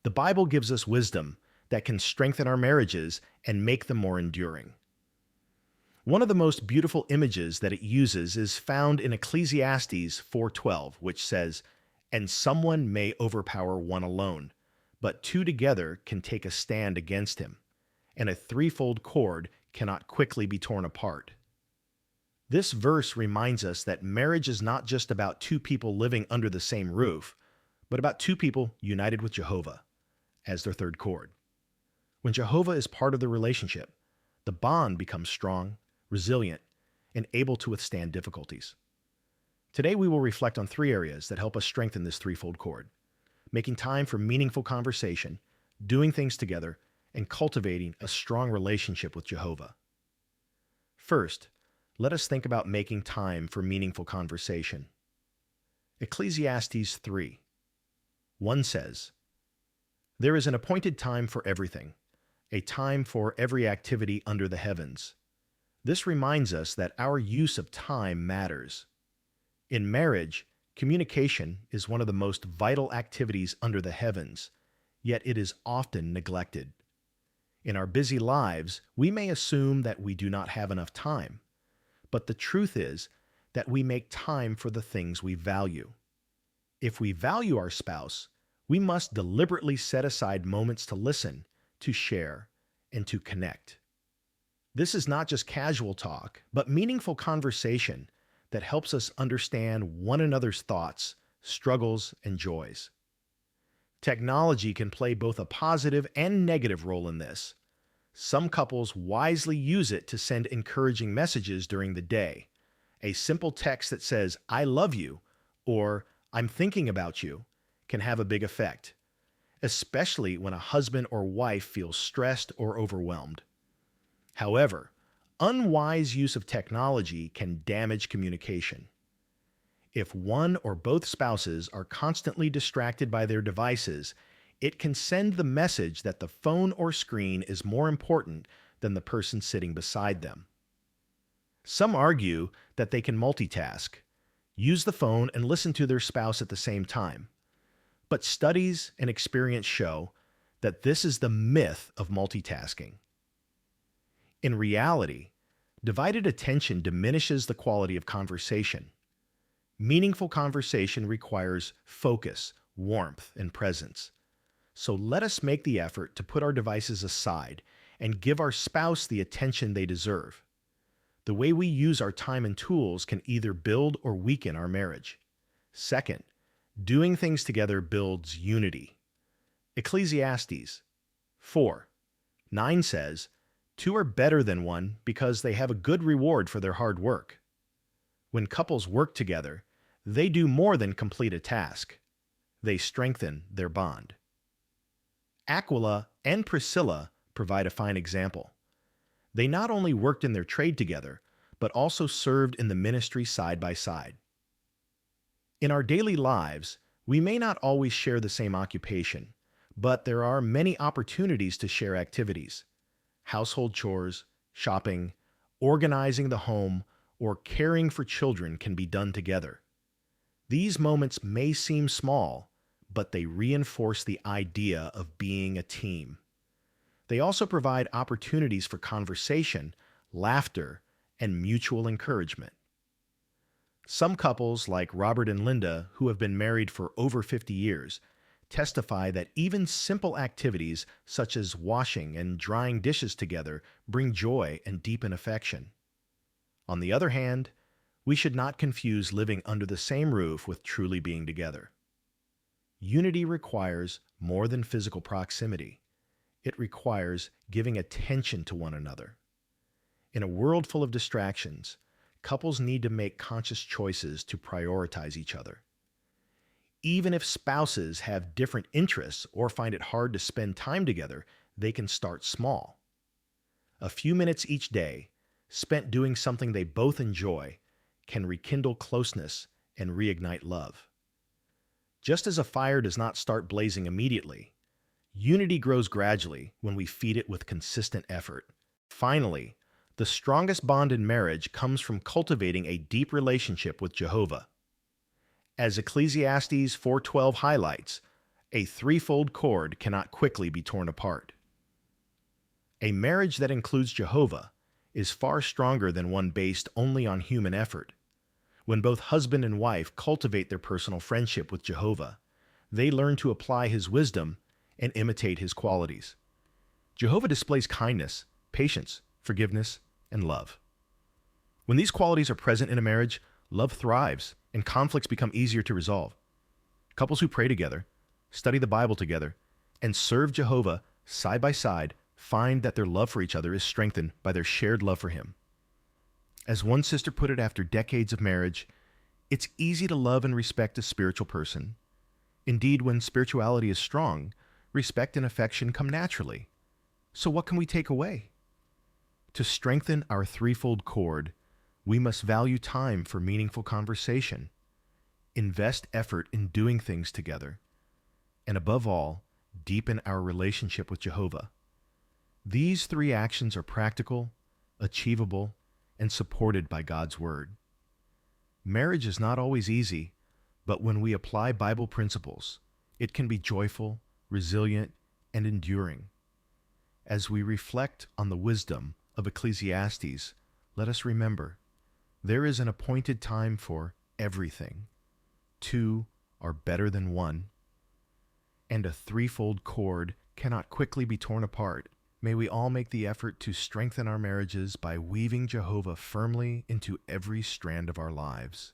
The Bible gives us wisdom that can strengthen our marriages and make them more enduring. One of the most beautiful images that it uses is found in Ecclesiastes 4:12, which says, "And someone may overpower one alone, but two together can take a stand against him, and a threefold cord cannot quickly be torn apart." This verse reminds us that marriage is not just about two people living under the same roof, but about two people united with Jehovah as their third cord. When Jehovah is part of the relationship, the bond becomes strong, resilient, and able to withstand difficulties. Today we will reflect on three areas that help us strengthen this threefold cord: making time for meaningful conversation, doing things together, and cultivating a strong relationship with Jehovah. First, let us think about making time for meaningful conversation. Ecclesiastes 3:1 says, "There is an appointed time for everything, a time for every activity under the heavens." This reminds us that our use of time matters. In marriage, communication is one of the most vital activities under the heavens, yet it is often neglected. In our busy lives, we may assume that we do not have enough time, but the truth is that we make time for the things we value. If we value our spouse, we must deliberately set aside moments to listen, to share, and to connect. This is not just casual talk, but meaningful conversation that helps us understand one another's thoughts, struggles, and joys. Technology can play both a positive and negative role in this. Some couples wisely use it to send encouraging messages during the day. A simple text that says, "I love you," or "I'm thinking about you," can have a big effect, especially when a husband or wife feels stressed or overwhelmed. However, unwise use of technology can damage communication. If one or both spouses are constantly distracted by their devices, it can send the message that the phone or screen is more important than the person sitting beside them. Some argue that they can multitask, use the phone and listen to their spouse at the same time. But studies and experience show that this is the myth of multitasking. In reality, divided attention diminishes the quality of conversation. Meaningful conversation requires focus, warmth, and presence. So let us make the effort to put our devices aside and give our spouse the attention they deserve. The way we use our time and tools can either build or weaken our marriage. Second, doing things together builds unity. Ecclesiastes 4:9 says, "Two are better than one because they have a good reward for their hard work." When couples work together, they do more than complete a task. They strengthen their bond. Aquila and Priscilla provide a fine example. They not only worked in their trade together, but also served in the ministry side by side. In our daily lives, we may not always share the same occupation, but there are many opportunities to share activities. Household chores, shopping, organizing the home, or caring for children can be done together. These moments may seem small, but they reinforce the idea of being a team. They also provide opportunities for conversation, laughter, and mutual encouragement. Some couples, like Robert and Linda, who have been married for over 50 years, testify that even simple activities such as washing and drying dishes together bring joy and deepen affection. On the other hand, we should not confuse living under the same roof with truly being together. Unity requires more than physical proximity. It requires giving attention to one another. In a world full of distractions, couples need to make conscious choices to prioritize each other. Even if spouses have different interests or find it hard to spend time together, they can start small. A few minutes each day, spent doing something they both enjoy, can rekindle closeness and reignite love. Just as a fire does not start blazing immediately, unity grows gradually when we feed it with consistent effort. Finally, the strongest bond in marriage comes from cultivating a deep relationship with Jehovah. As Ecclesiastes 4:12 highlights, A threefold cord cannot quickly be torn apart. A marriage that includes Jehovah is far stronger than one based only on human effort. When both husband and wife cultivate their personal friendship with Jehovah, they learn to apply his wisdom and imitate his qualities. Jehovah displays kindness, patience, forgiveness, and love. When these qualities are present in a marriage, love thrives and conflicts become easier to resolve. Couples who pray together, study the Bible together, and serve Jehovah side by side find that their love for each other is strengthened by their shared love for him. As one sister put it after decades of marriage, it's easy to love and respect a spiritual person. Indeed, when spirituality is strong, respect and affection come naturally. So what can we take away? To strengthen our threefold cord, we must value time for meaningful conversation, invest effort in doing things together, and above all, deepen our relationship with Jehovah. These three actions are practical, achievable, and supported by God's Word. Marriage is not always easy, but when we apply Bible principles, it can be joyful, resilient, and enduring. As we reflect on the wisdom of Ecclesiastes, let us remember, there is an appointed time for everything. Two are better than one, and a threefold cord cannot quickly be torn apart. May we all make the effort to strengthen our marriages by weaving Jehovah firmly into every strand of our lives.